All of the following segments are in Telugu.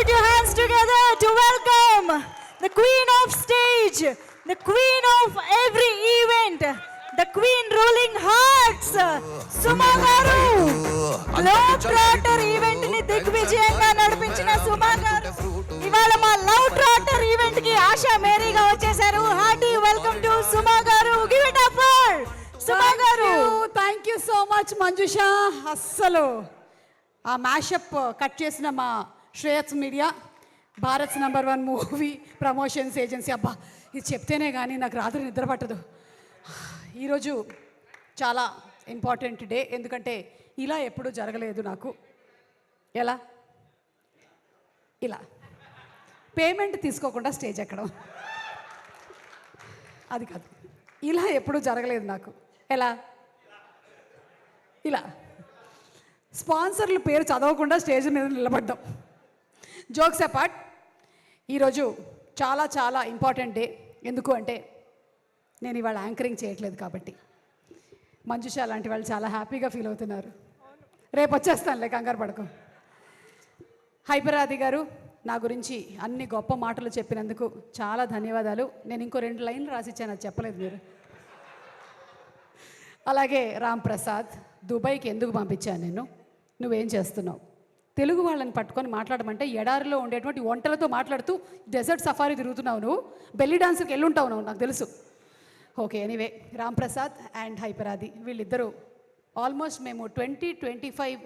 Put your hands together to welcome the queen of stage, the queen of every event, the queen ruling hearts, Suma garu. Love Trotter event ni దిగ్విజయంగా నడిపించిన సుమా గారు ఇవాళ మా లవ్ ట్రాటర్ ఈవెంట్ కి ఆశా మేరీగా వచ్చేసారు. హార్టీ వెల్కమ్ టు సుమా గారు. గివ్ ఇట్ అప్ ఫర్ సుమా గారు. Thank you so much Manjusha. అస్సలు ఆ మ్యాషప్ కట్ చేసిన మా Shreyas media, Bharat #1 movie promotions agency. అబ్బా ఇది చెప్తేనే కానీ నాకు రాత్రి నిద్ర పట్టదు. ఈరోజు చాలా ఇంపార్టెంట్ డే, ఎందుకంటే ఇలా ఎప్పుడూ జరగలేదు నాకు. ఎలా ఇలా పేమెంట్ తీసుకోకుండా స్టేజ్ ఎక్కడం, అది కాదు. ఇలా ఎప్పుడూ జరగలేదు నాకు. ఎలా ఇలా స్పాన్సర్ల పేరు చదవకుండా స్టేజ్ మీద నిలబడ్డాం. జోక్స్ అపార్ట్, ఈరోజు చాలా చాలా ఇంపార్టెంట్ డే. ఎందుకు అంటే నేను ఇవాళ యాంకరింగ్ చేయట్లేదు కాబట్టి. మంజుష లాంటి వాళ్ళు చాలా హ్యాపీగా ఫీల్ అవుతున్నారు. రేపు వచ్చేస్తానులే, కంగారు పడకు. హైపరాది గారు నా గురించి అన్ని గొప్ప మాటలు చెప్పినందుకు చాలా ధన్యవాదాలు. నేను ఇంకో 2 లైన్లు రాసిచ్చాను, అది చెప్పలేదు మీరు. అలాగే రామ్ ప్రసాద్, దుబాయ్కి ఎందుకు పంపించాను నేను? నువ్వేం చేస్తున్నావు? తెలుగు వాళ్ళని పట్టుకొని మాట్లాడమంటే ఎడారిలో ఉండేటువంటి ఒంటలతో మాట్లాడుతూ డెజర్ట్ సఫారీ తిరుగుతున్నావు నువ్వు. బెల్లీ డాన్స్కి వెళ్ళుంటావు నువ్వు, నాకు తెలుసు. Okay, anyway, Ram Prasad and Hyper Aadi వీళ్ళిద్దరూ ఆల్మోస్ట్ మేము 20-25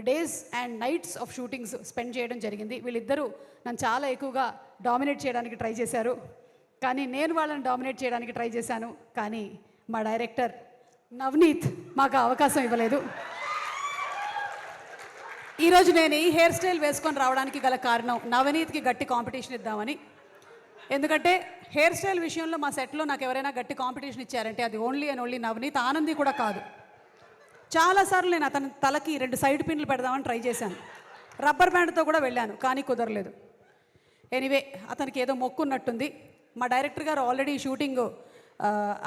days and nights of shootings spend చేయడం జరిగింది. వీళ్ళిద్దరూ నన్ను చాలా ఎక్కువగా డామినేట్ చేయడానికి ట్రై చేశారు, కానీ నేను వాళ్ళని డామినేట్ చేయడానికి ట్రై చేశాను. కానీ మా డైరెక్టర్ నవనీత్ మాకు అవకాశం ఇవ్వలేదు. ఈరోజు నేను ఈ హెయిర్ స్టైల్ వేసుకొని రావడానికి గల కారణం నవనీత్కి గట్టి కాంపిటీషన్ ఇద్దామని. ఎందుకంటే హెయిర్ స్టైల్ విషయంలో మా సెట్లో నాకు ఎవరైనా గట్టి కాంపిటీషన్ ఇచ్చారంటే అది only and only Navneet. Anandi కూడా కాదు. చాలాసార్లు నేను అతని తలకి 2 సైడ్ పిన్లు పెడదామని ట్రై చేశాను, రబ్బర్ బ్యాండ్తో కూడా వెళ్ళాను, కానీ కుదరలేదు. ఎనీవే, అతనికి ఏదో మొక్కున్నట్టుంది. మా డైరెక్టర్ గారు ఆల్రెడీ షూటింగ్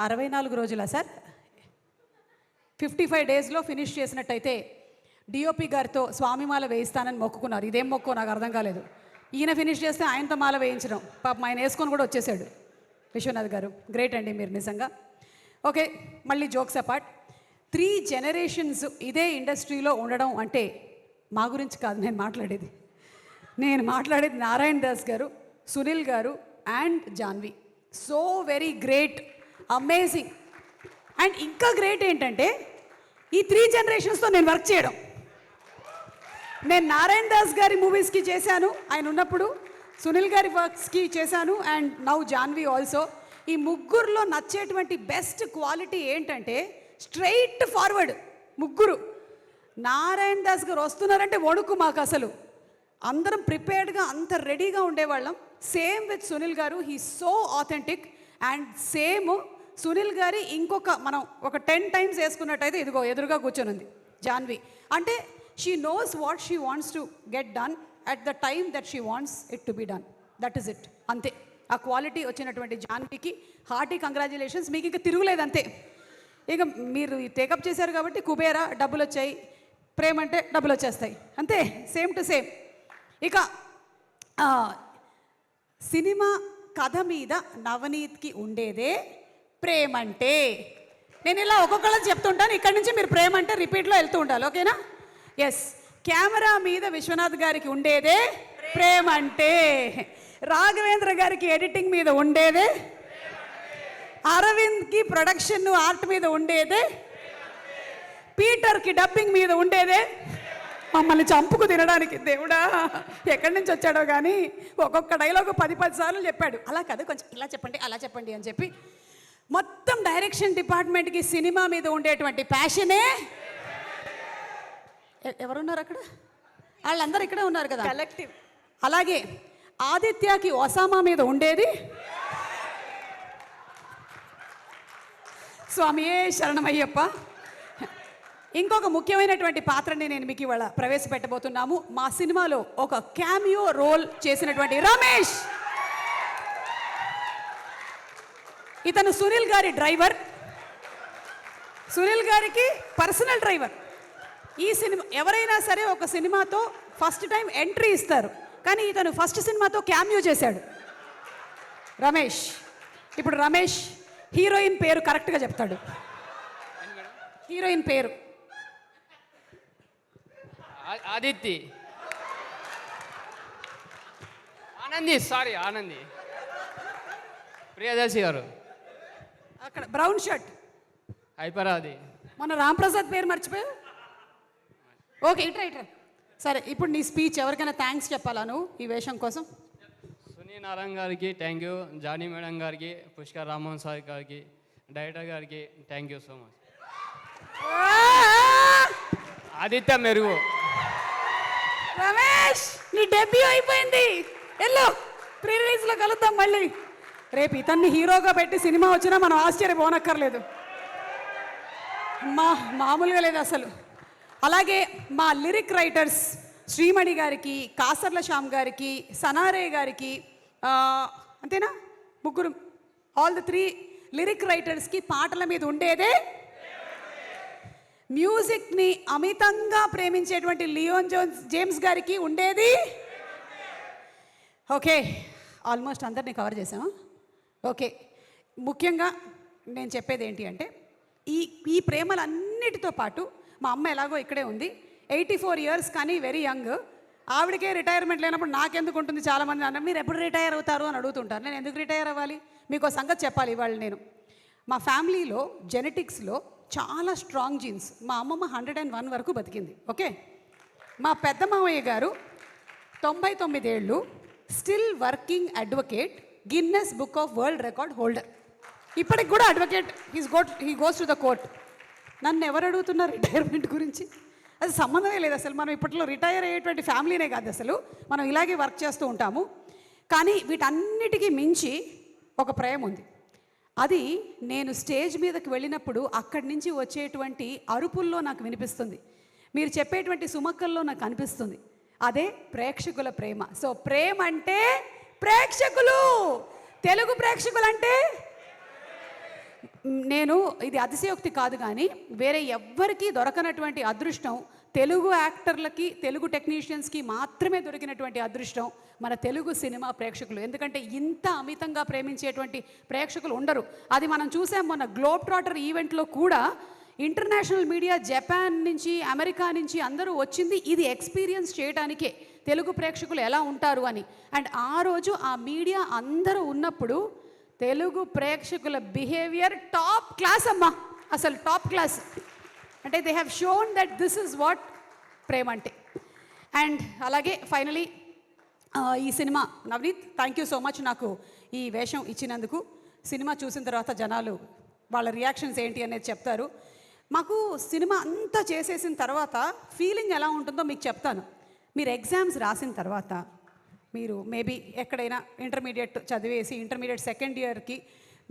64 రోజులా సార్, 55 డేస్లో ఫినిష్ చేసినట్టయితే డిఓపి గారితో స్వామిమాల వేయిస్తానని మొక్కుకున్నారు. ఇదేం మొక్కో నాకు అర్థం కాలేదు. ఈయన ఫినిష్ చేస్తే ఆయనతో మాల వేయించడం, పాపం ఆయన వేసుకొని కూడా వచ్చేసాడు. విశ్వనాథ్ గారు గ్రేట్ అండి మీరు నిజంగా. ఓకే, మళ్ళీ జోక్స్ అపార్ట్, 3 జనరేషన్స్ ఇదే ఇండస్ట్రీలో ఉండడం అంటే మా గురించి కాదు నేను మాట్లాడేది. నేను మాట్లాడేది Narayana Das garu, Sunil garu and Janvi. So very great, amazing. And ఇంకా గ్రేట్ ఏంటంటే ఈ 3 జనరేషన్స్తో నేను వర్క్ చేయడం. నేను నారాయణ దాస్ గారి మూవీస్కి చేశాను ఆయన ఉన్నప్పుడు, సునీల్ గారి వర్క్స్కి చేశాను, అండ్ నౌ జాన్వి ఆల్సో. ఈ ముగ్గురులో నచ్చేటువంటి బెస్ట్ క్వాలిటీ ఏంటంటే స్ట్రైట్ ఫార్వర్డ్ ముగ్గురు. నారాయణ దాస్ గారు వస్తున్నారంటే వణుకు మాకు అసలు. అందరం ప్రిపేర్డ్గా అంత రెడీగా ఉండేవాళ్ళం. సేమ్ విత్ సునీల్ గారు, he so authentic. And same Sunil గారి ఇంకొక మనం ఒక 10 టైమ్స్ వేసుకున్నట్టయితే ఇదిగో ఎదురుగా కూర్చొని ఉంది జాన్వి. అంటే she knows what she wants to get done at the time that she wants it to be done. That is it, అంతే. ఆ క్వాలిటీ వచ్చినటువంటి జాన్వికి హార్టీ కంగ్రాచులేషన్స్. మీకు ఇంకా తిరుగులేదు అంతే. ఇక మీరు టేకప్ చేశారు కాబట్టి కుబేరా డబ్బులు వచ్చాయి, ప్రేమ అంటే డబ్బులు వచ్చేస్తాయి, అంతే. Same to same. ఇక సినిమా కథ మీద నవనీత్కి ఉండేదే ప్రేమంటే. నేను ఇలా ఒక్కొక్కళ్ళని చెప్తుంటాను, ఇక్కడి నుంచి మీరు ప్రేమ అంటే రిపీట్లో వెళ్తూ ఉండాలి, ఓకేనా? ఎస్. కెమెరా మీద విశ్వనాథ్ గారికి ఉండేదే ప్రేమంటే, రాఘవేంద్ర గారికి ఎడిటింగ్ మీద ఉండేదే, అరవింద్కి ప్రొడక్షన్ ఆర్ట్ మీద ఉండేదే, పీటర్కి డబ్బింగ్ మీద ఉండేదే, మమ్మల్ని చంపుకు తినడానికి దేవుడా ఎక్కడి నుంచి వచ్చాడో కానీ ఒక్కొక్క డైలాగు 10 సార్లు చెప్పాడు. అలా కాదు, కొంచెం ఇలా చెప్పండి అలా చెప్పండి అని చెప్పి మొత్తం డైరెక్షన్ డిపార్ట్మెంట్కి సినిమా మీద ఉండేటువంటి ప్యాషనే. ఎవరున్నారు అక్కడ? వాళ్ళందరూ ఇక్కడే ఉన్నారు కదా, కలెక్టివ్. అలాగే ఆదిత్యకి ఒసామా మీద ఉండేది స్వామియే శరణమయ్యప్ప. ఇంకొక ముఖ్యమైనటువంటి పాత్రని నేను మీకు ఇవాళ ప్రవేశపెట్టబోతున్నాము. మా సినిమాలో ఒక క్యామియో రోల్ చేసినటువంటి రమేష్. ఇతను సునీల్ గారి డ్రైవర్, సునీల్ గారికి పర్సనల్ డ్రైవర్. ఈ సినిమా ఎవరైనా సరే ఒక సినిమాతో ఫస్ట్ టైం ఎంట్రీ ఇస్తారు, కానీ ఇతను ఫస్ట్ సినిమాతో క్యామియో చేశాడు. రమేష్, ఇప్పుడు రమేష్ హీరోయిన్ పేరు కరెక్ట్గా చెప్తాడు. హీరోయిన్ పేరు ఆదిత్య ఆనంది, సారీ ఆనంది, ప్రియదర్శి గారు. అక్కడ బ్రౌన్ షర్ట్ హైపరాది. మన రాంప్రసాద్ పేరు మర్చిపోయా. ఓకే, ఇట్రా ఇట్రా. సరే, ఇప్పుడు నీ స్పీచ్ ఎవరికైనా థ్యాంక్స్ చెప్పాలా నువ్వు ఈ వేషం కోసం? సునీ నారాయణ గారికి థ్యాంక్ యూ, జానీ మేడం గారికి, పుష్కర్ రామ్మోహన్ సార్ గారికి, డైరెక్టర్ గారికి thank you so much. Aditya మెరుగు. రమేష్, నీ డెబ్యూ అయిపోయింది. ఎల్లో ప్రీ రిలీజ్లో కలుద్దాం మళ్ళీ. రేపు ఇతన్ని హీరోగా పెట్టి సినిమా వచ్చినా మనం ఆశ్చర్యపోనక్కర్లేదు. మామూలుగా లేదు అసలు. అలాగే మా లిరిక్ రైటర్స్ శ్రీమణి గారికి, కాసర్ల శ్యామ్ గారికి, సనారే గారికి, అంతేనా, ముగ్గురు, ఆల్ ది 3 లిరిక్ రైటర్స్కి పాటల మీద ఉండేదే, మ్యూజిక్ని అమితంగా ప్రేమించేటువంటి లియోన్ జేమ్స్ గారికి ఉండేది. ఓకే, ఆల్మోస్ట్ అందరినీ కవర్ చేసాం. ఓకే, ముఖ్యంగా నేను చెప్పేది ఏంటి అంటే ఈ ప్రేమలన్నిటితో పాటు మా అమ్మ ఎలాగో ఇక్కడే ఉంది, 84 ఇయర్స్ కానీ వెరీ యంగ్. ఆవిడకే రిటైర్మెంట్ లేనప్పుడు నాకెందుకు ఉంటుంది? చాలామంది అన్నారు మీరు ఎప్పుడు రిటైర్ అవుతారు అని అడుగుతుంటారు. నేను ఎందుకు రిటైర్ అవ్వాలి? మీకు ఒక సంగతి చెప్పాలి ఇవాళ. నేను మా ఫ్యామిలీలో జెనెటిక్స్లో చాలా స్ట్రాంగ్ జీన్స్. మా అమ్మమ్మ 101 వరకు బతికింది. ఓకే, మా పెద్ద మామయ్య గారు 99 ఏళ్ళు, still working advocate, Guinness book of world record holder. ఇప్పటికి కూడా advocate. He goes to the court. నన్ను ఎవరు అడుగుతున్నారు రిటైర్మెంట్ గురించి? అది సంబంధమే లేదు అసలు. మనం ఇప్పట్లో రిటైర్ అయ్యేటువంటి ఫ్యామిలీనే కాదు అసలు, మనం ఇలాగే వర్క్ చేస్తూ ఉంటాము. కానీ వీటన్నిటికీ మించి ఒక ప్రేమ ఉంది. అది నేను స్టేజ్ మీదకి వెళ్ళినప్పుడు అక్కడి నుంచి వచ్చేటువంటి అరుపుల్లో నాకు వినిపిస్తుంది, మీరు చెప్పేటువంటి సుమక్కల్లో నాకు అనిపిస్తుంది. అదే ప్రేక్షకుల ప్రేమ. సో ప్రేమ అంటే ప్రేక్షకులు, తెలుగు ప్రేక్షకులు అంటే నేను, ఇది అతిశయోక్తి కాదు కానీ వేరే ఎవ్వరికీ దొరకనటువంటి అదృష్టం తెలుగు యాక్టర్లకి, తెలుగు టెక్నీషియన్స్కి మాత్రమే దొరికినటువంటి అదృష్టం మన తెలుగు సినిమా ప్రేక్షకులు. ఎందుకంటే ఇంత అమితంగా ప్రేమించేటువంటి ప్రేక్షకులు ఉండరు. అది మనం చూసాం మొన్న గ్లోబ్ ట్రాటర్ ఈవెంట్లో కూడా. ఇంటర్నేషనల్ మీడియా, జపాన్ నుంచి, అమెరికా నుంచి అందరూ వచ్చింది ఇది ఎక్స్పీరియన్స్ చేయడానికే తెలుగు ప్రేక్షకులు ఎలా ఉంటారు అని. అండ్ ఆ రోజు ఆ మీడియా అందరూ ఉన్నప్పుడు తెలుగు ప్రేక్షకుల బిహేవియర్ టాప్ క్లాస్ అమ్మా, అసలు టాప్ క్లాస్. అంటే they have shown that this is what ప్రేమ అంటే. అండ్ అలాగే ఫైనలీ ఈ సినిమా, Navneet thank you so much నాకు ఈ వేషం ఇచ్చినందుకు. సినిమా చూసిన తర్వాత జనాలు వాళ్ళ రియాక్షన్స్ ఏంటి అనేది చెప్తారు. మాకు సినిమా అంతా చేసేసిన తర్వాత ఫీలింగ్ ఎలా ఉంటుందో మీకు చెప్తాను. మీరు ఎగ్జామ్స్ రాసిన తర్వాత, మీరు మేబీ ఎక్కడైనా ఇంటర్మీడియట్ చదివేసి ఇంటర్మీడియట్ సెకండ్ ఇయర్కి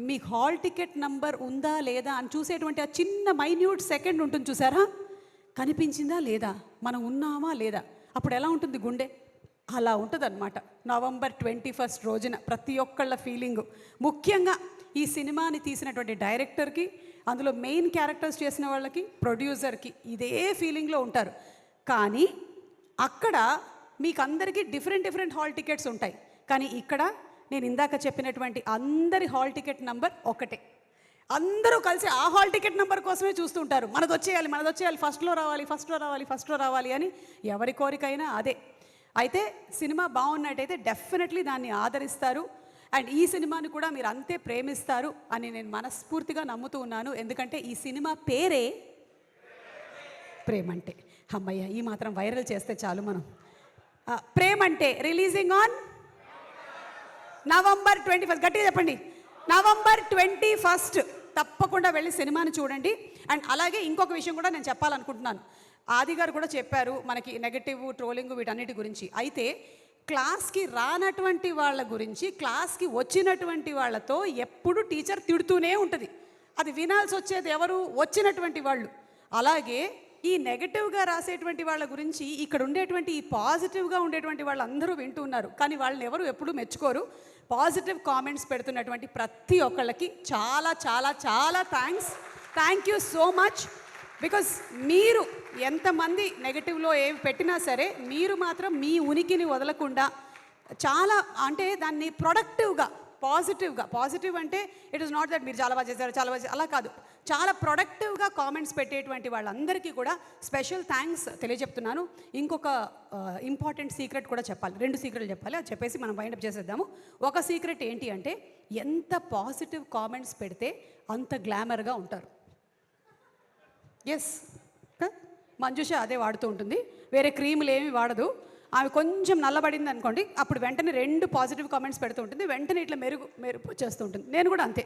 మీకు హాల్ టికెట్ నంబర్ ఉందా లేదా అని చూసేటువంటి ఆ చిన్న మైన్యూట్ సెకండ్ ఉంటుంది చూసారా, కనిపించిందా లేదా, మనం ఉన్నామా లేదా, అప్పుడు ఎలా ఉంటుంది గుండె? అలా ఉంటుంది అనమాట November 21 రోజున ప్రతి ఒక్కళ్ళ ఫీలింగు. ముఖ్యంగా ఈ సినిమాని తీసినటువంటి డైరెక్టర్కి, అందులో మెయిన్ క్యారెక్టర్స్ చేసిన వాళ్ళకి, ప్రొడ్యూసర్కి ఇదే ఫీలింగ్లో ఉంటారు. కానీ అక్కడ మీకు అందరికీ డిఫరెంట్ హాల్ టికెట్స్ ఉంటాయి. కానీ ఇక్కడ నేను ఇందాక చెప్పినటువంటి అందరి హాల్ టికెట్ నంబర్ ఒకటే. అందరూ కలిసి ఆ హాల్ టికెట్ నెంబర్ కోసమే చూస్తుంటారు. మనది వచ్చేయాలి, ఫస్ట్లో రావాలి అని ఎవరి కోరికైనా అదే. అయితే సినిమా బాగున్నట్టయితే డెఫినెట్లీ దాన్ని ఆదరిస్తారు. అండ్ ఈ సినిమాని కూడా మీరు అంతే ప్రేమిస్తారు అని నేను మనస్ఫూర్తిగా నమ్ముతూ ఉన్నాను. ఎందుకంటే ఈ సినిమా పేరే ప్రేమంటే. అమ్మయ్య, ఈ మాత్రం వైరల్ చేస్తే చాలు మనం. ప్రేమంటే రిలీజింగ్ ఆన్ November 21. గట్టిగా చెప్పండి, November 21. తప్పకుండా వెళ్ళి సినిమాని చూడండి. అండ్ అలాగే ఇంకొక విషయం కూడా నేను చెప్పాలనుకుంటున్నాను. ఆది గారు కూడా చెప్పారు మనకి నెగటివ్, ట్రోలింగ్ వీటన్నిటి గురించి. అయితే క్లాస్కి రానటువంటి వాళ్ళ గురించి క్లాస్కి వచ్చినటువంటి వాళ్ళతో ఎప్పుడు టీచర్ తిడుతూనే ఉంటుంది. అది వినాల్సి వచ్చేది ఎవరు? వచ్చినటువంటి వాళ్ళు. అలాగే ఈ నెగటివ్గా రాసేటువంటి వాళ్ళ గురించి ఇక్కడ ఉండేటువంటి ఈ పాజిటివ్గా ఉండేటువంటి వాళ్ళందరూ వింటూ ఉన్నారు. కానీ వాళ్ళని ఎవరు ఎప్పుడూ మెచ్చుకోరు. పాజిటివ్ కామెంట్స్ పెడుతున్నటువంటి ప్రతి ఒక్కళ్ళకి చాలా చాలా చాలా thanks. Thank you so much. Because మీరు ఎంతమంది నెగటివ్లో ఏమి పెట్టినా సరే మీరు మాత్రం మీ ఉనికిని వదలకుండా చాలా అంటే దాన్ని ప్రొడక్టివ్గా పాజిటివ్ అంటే ఇట్ ఈస్ నాట్ దట్ మీరు చాలా బాగా చేశారు చాలా బాగా అలా కాదు, చాలా ప్రొడక్టివ్గా కామెంట్స్ పెట్టేటువంటి వాళ్ళందరికీ కూడా స్పెషల్ థ్యాంక్స్ తెలియజెప్తున్నాను. ఇంకొక ఇంపార్టెంట్ సీక్రెట్ కూడా చెప్పాలి, 2 సీక్రెట్లు చెప్పాలి, అది చెప్పేసి మనం వైండప్ చేసేద్దాము. ఒక సీక్రెట్ ఏంటి అంటే ఎంత పాజిటివ్ కామెంట్స్ పెడితే అంత గ్లామర్గా ఉంటారు. ఎస్, మంజుష అదే వాడుతూ ఉంటుంది, వేరే క్రీములు ఏమి వాడదు. ఆమె కొంచెం నల్లబడింది అనుకోండి, అప్పుడు వెంటనే 2 పాజిటివ్ కామెంట్స్ పెడుతూ ఉంటుంది, వెంటనే ఇట్లా మెరుపు చేస్తూ ఉంటుంది. నేను కూడా అంతే,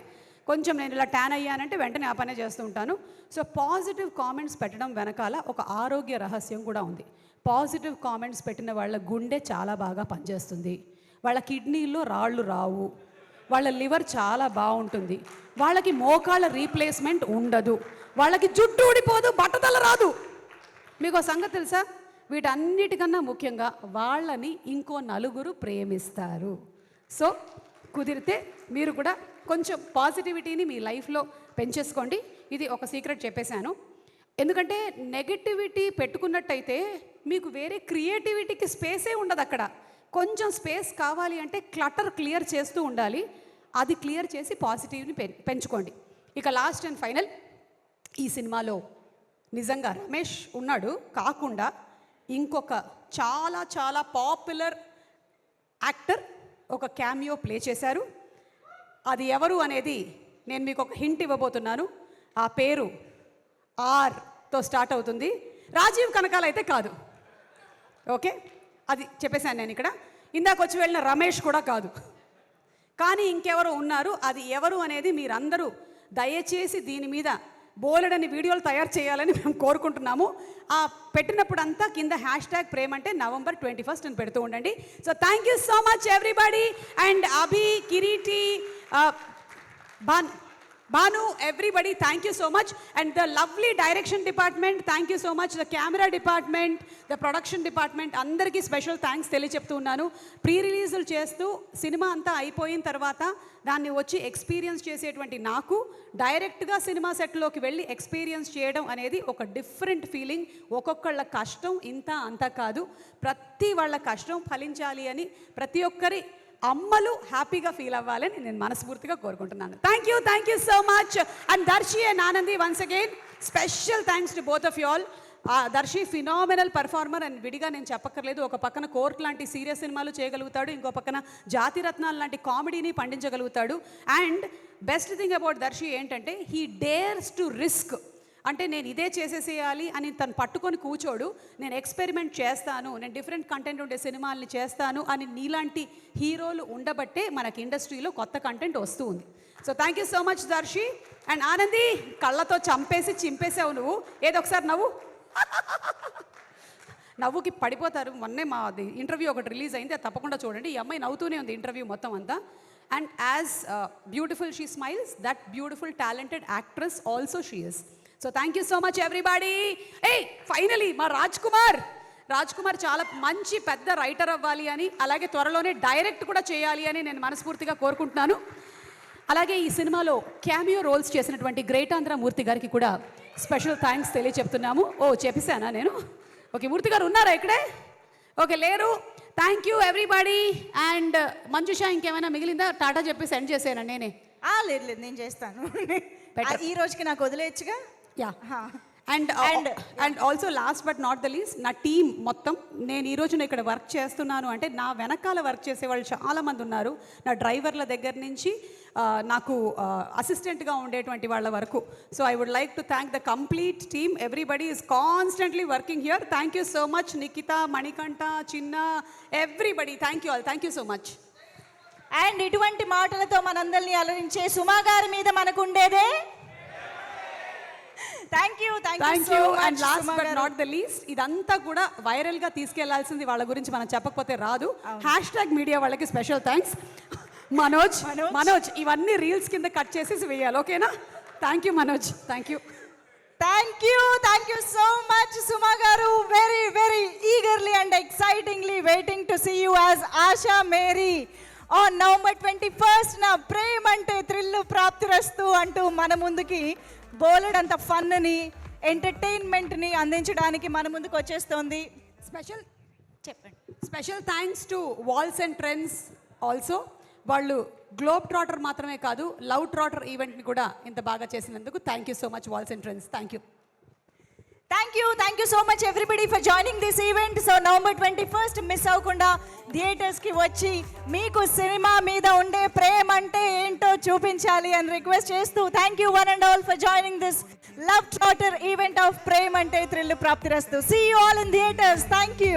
కొంచెం నేను ఇలా ట్యాన్ అయ్యానంటే వెంటనే ఆ పనే చేస్తూ ఉంటాను. సో పాజిటివ్ కామెంట్స్ పెట్టడం వెనకాల ఒక ఆరోగ్య రహస్యం కూడా ఉంది. పాజిటివ్ కామెంట్స్ పెట్టిన వాళ్ళ గుండె చాలా బాగా పనిచేస్తుంది, వాళ్ళ కిడ్నీల్లో రాళ్ళు రావు, వాళ్ళ లివర్ చాలా బాగుంటుంది, వాళ్ళకి మోకాళ్ళ రీప్లేస్మెంట్ ఉండదు, వాళ్ళకి జుట్టు ఊడిపోదు, బట్టతల రాదు. మీకు ఒక సంగతి తెలుసా, వీటన్నిటికన్నా ముఖ్యంగా వాళ్ళని ఇంకో నలుగురు ప్రేమిస్తారు. సో కుదిరితే మీరు కూడా కొంచెం పాజిటివిటీని మీ లైఫ్లో పెంచేసుకోండి. ఇది ఒక సీక్రెట్ చెప్పేశాను. ఎందుకంటే నెగటివిటీ పెట్టుకున్నట్టయితే మీకు వేరే క్రియేటివిటీకి స్పేసే ఉండదు. అక్కడ కొంచెం స్పేస్ కావాలి అంటే క్లటర్ క్లియర్ చేస్తూ ఉండాలి, అది క్లియర్ చేసి పాజిటివ్ని పెంచుకోండి. ఇక లాస్ట్ అండ్ ఫైనల్, ఈ సినిమాలో నిజంగా రమేష్ ఉన్నాడు కాకుండా ఇంకొక చాలా చాలా పాపులర్ యాక్టర్ ఒక క్యామియో ప్లే చేశారు. అది ఎవరు అనేది నేను మీకు ఒక హింట్ ఇవ్వబోతున్నాను. ఆ పేరు ఆర్తో స్టార్ట్ అవుతుంది. రాజీవ్ కనకాల అయితే కాదు, ఓకే, అది చెప్పేశాను నేను ఇక్కడ. ఇందాక వచ్చి వెళ్ళిన రమేష్ కూడా కాదు, కానీ ఇంకెవరు ఉన్నారు. అది ఎవరు అనేది మీరందరూ దయచేసి దీని మీద బోలెడని వీడియోలు తయారు చేయాలని మేము కోరుకుంటున్నాము. ఆ పెట్టినప్పుడు అంతా కింద #ప్రేమ్ అంటే November 21 అని పెడుతూ ఉండండి. So thank you so much everybody. And Abhi, Kireeti, Banu, everybody, thank you so much. And the lovely direction department, thank you so much. The camera department, the production department, అందరికీ స్పెషల్ థ్యాంక్స్ తెలియచెప్తూ ఉన్నాను. ప్రీ రిలీజులు చేస్తూ సినిమా అంతా అయిపోయిన తర్వాత దాన్ని వచ్చి ఎక్స్పీరియన్స్ చేసేటువంటి నాకు డైరెక్ట్గా సినిమా సెట్లోకి వెళ్ళి ఎక్స్పీరియన్స్ చేయడం అనేది ఒక డిఫరెంట్ ఫీలింగ్. ఒక్కొక్కళ్ళ కష్టం ఇంత అంత కాదు, ప్రతి వాళ్ళ కష్టం ఫలించాలి అని ప్రతి ఒక్కరి అమ్మలు హ్యాపీగా ఫీల్ అవ్వాలని నేను మనస్ఫూర్తిగా కోరుకుంటున్నాను. Thank you so much. And Darshi and Anandi, once again special thanks to both of you all. Darshi phenomenal performer అని విడిగా నేను చెప్పక్కర్లేదు. ఒక పక్కన కోర్ట్ లాంటి సీరియస్ సినిమాలు చేయగలుగుతాడు, ఇంకో పక్కన జాతిరత్నాలు లాంటి కామెడీని పండించగలుగుతాడు. And best thing about Darshi ఏంటంటే హీ డేర్స్ టు రిస్క్. అంటే నేను ఇదే చేసేసేయాలి అని తను పట్టుకొని కూర్చోడు, నేను ఎక్స్పెరిమెంట్ చేస్తాను, నేను డిఫరెంట్ కంటెంట్ ఉండే సినిమాల్ని చేస్తాను అని నీలాంటి హీరోలు ఉండబట్టే మనకి ఇండస్ట్రీలో కొత్త కంటెంట్ వస్తూ ఉంది. So thank you so much Darshi. And Anandi, కళ్ళతో చంపేసి చింపేసావు నువ్వు. ఏదో ఒకసారి నవ్వుకి పడిపోతారు. మొన్నే మా ఇంటర్వ్యూ ఒకటి రిలీజ్ అయింది, అది తప్పకుండా చూడండి. ఈ అమ్మాయి నవ్వుతూనే ఉంది ఇంటర్వ్యూ మొత్తం అంతా. And as beautiful she smiles, that beautiful talented actress also she is. So thank you so much everybody. Finally మా రాజ్ కుమార్ చాలా మంచి పెద్ద రైటర్ అవ్వాలి అని, అలాగే త్వరలోనే డైరెక్ట్ కూడా చేయాలి అని నేను మనస్ఫూర్తిగా కోరుకుంటున్నాను. అలాగే ఈ సినిమాలో క్యామియో రోల్స్ చేసినటువంటి గ్రేట్ ఆంధ్ర మూర్తి గారికి కూడా స్పెషల్ థ్యాంక్స్ తెలియచెప్తున్నాము. చెప్పేశానా నేను? ఓకే, మూర్తి గారు ఉన్నారా ఇక్కడే? ఓకే, లేరు. Thank you everybody. And Manjusha, ఇంకేమైనా మిగిలిందా? టాటా చెప్పి సెండ్ చేసాను నేనే. లేదు, నేను చేస్తాను. ఈ రోజుకి నాకు వదిలేయచ్చుగా. Yeah. And also last but not the least, నా టీం మొత్తం, నేను ఈరోజు ఇక్కడ వర్క్ చేస్తున్నాను అంటే నా వెనకాల వర్క్ చేసే వాళ్ళు చాలామంది ఉన్నారు. నా డ్రైవర్ల దగ్గర నుంచి నాకు అసిస్టెంట్గా ఉండేటువంటి వాళ్ళ వరకు. So I would like to thank the complete team. Everybody is constantly working here. Thank you so much Nikhita, Manikanta, Chinna, everybody, thank you all. Thank you so much. And ఇటువంటి మాటలతో మనందరినీ అలరించే సుమా గారి మీద మనకు ఉండేదే thank you. And last but not the least, ఇదంతా కూడా వైరల్గా తీసుకెళ్లాల్సింది వాళ్ళ గురించి మనం చెప్పకపోతే రాదు. #మీడియా వాళ్ళకి స్పెషల్ థ్యాంక్స్. మనోజ్ ఇవన్నీ రీల్స్ కింద కట్ చేసి వేయాలి, ఓకేనా? Thank you Manoj. Thank you so much Suma garu. Very very eagerly and excitingly waiting to see you as Asha Mary on November 21 నా ప్రేమ్ అంటే థ్రిల్ ప్రాప్తిరస్తు అంటూ మన ముందుకి బోలెడంత ఫన్ని, ఎంటర్టైన్మెంట్ని అందించడానికి మన ముందుకు వచ్చేస్తోంది. స్పెషల్ చెప్పండి. Special thanks to walls and trends also. వాళ్ళు గ్లోబ్ ట్రాటర్ మాత్రమే కాదు, లవ్ ట్రాటర్ ఈవెంట్ని కూడా ఇంత బాగా చేసినందుకు thank you so much walls and trends. Thank you. Thank you so much everybody for joining this event. So November 21st miss అవ్వకుండా థియేటర్స్కి వచ్చి మీకు సినిమా మీద ఉండే ప్రేమ అంటే ఏంటో చూపించాలి అని రిక్వెస్ట్ చేస్తూ thank you one and all for joining this love trotter event of Premante thrill Prapthirasthu. See you all in theatres. Thank you.